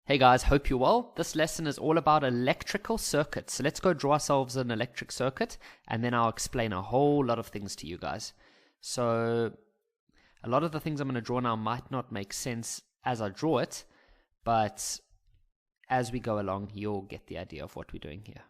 Hey guys, hope you're well. This lesson is all about electrical circuits. So let's go draw ourselves an electric circuit and then I'll explain a whole lot of things to you guys. So a lot of the things I'm going to draw now might not make sense as I draw it, but as we go along, you'll get the idea of what we're doing here.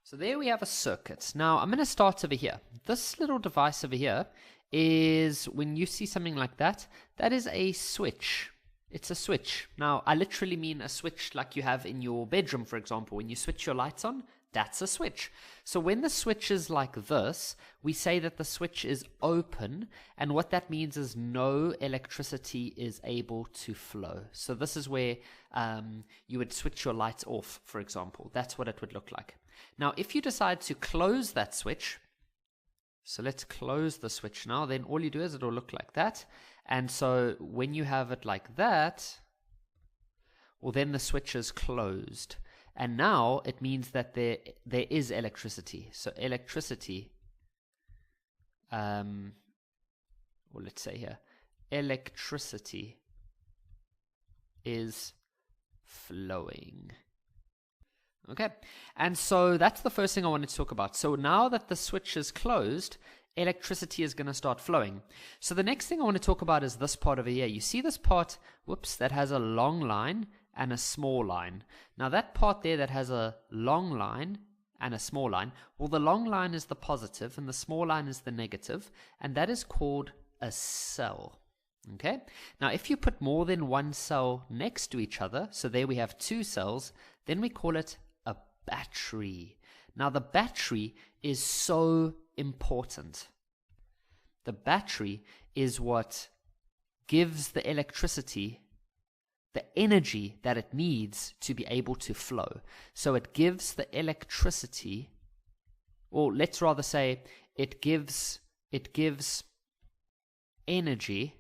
So there we have a circuit. Now I'm going to start over here. This little device over here is, when you see something like that, that is a switch. It's a switch. Now, I literally mean a switch like you have in your bedroom, for example. When you switch your lights on, that's a switch. So when the switch is like this, we say that the switch is open, and what that means is no electricity is able to flow. So this is where you would switch your lights off, for example. That's what it would look like. Now, if you decide to close that switch, so let's close the switch now, then all you do is it'll look like that. And so when you have it like that, well, then the switch is closed. And now it means that there is electricity. So electricity, well, let's say here, electricity is flowing. Okay, and so that's the first thing I wanted to talk about. So now that the switch is closed, electricity is going to start flowing. So the next thing I want to talk about is this part over here. You see this part, whoops, that has a long line and a small line. Now that part there that has a long line and a small line, well, the long line is the positive and the small line is the negative, and that is called a cell. Okay, now if you put more than one cell next to each other, so there we have two cells, then we call it a battery. Now the battery is so important. The battery is what gives the electricity the energy that it needs to be able to flow. So it gives the electricity, or let's rather say it gives energy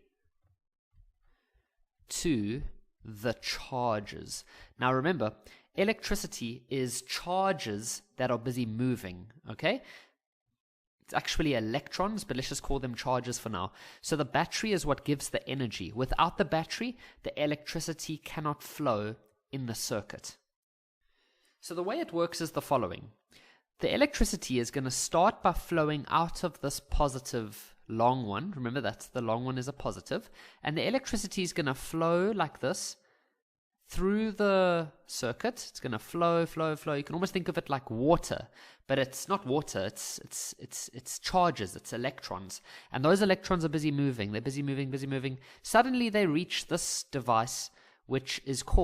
to the charges. Now remember, electricity is charges that are busy moving, okay? It's actually electrons, but let's just call them charges for now. So the battery is what gives the energy. Without the battery, the electricity cannot flow in the circuit. So the way it works is the following. The electricity is going to start by flowing out of this positive long one. Remember, that's the long one is a positive. And the electricity is going to flow like this through the circuit. It's going to flow, flow, flow. You can almost think of it like water, but it's not water. It's charges. It's electrons, and those electrons are busy moving. They're busy moving, busy moving. Suddenly, they reach this device, which is called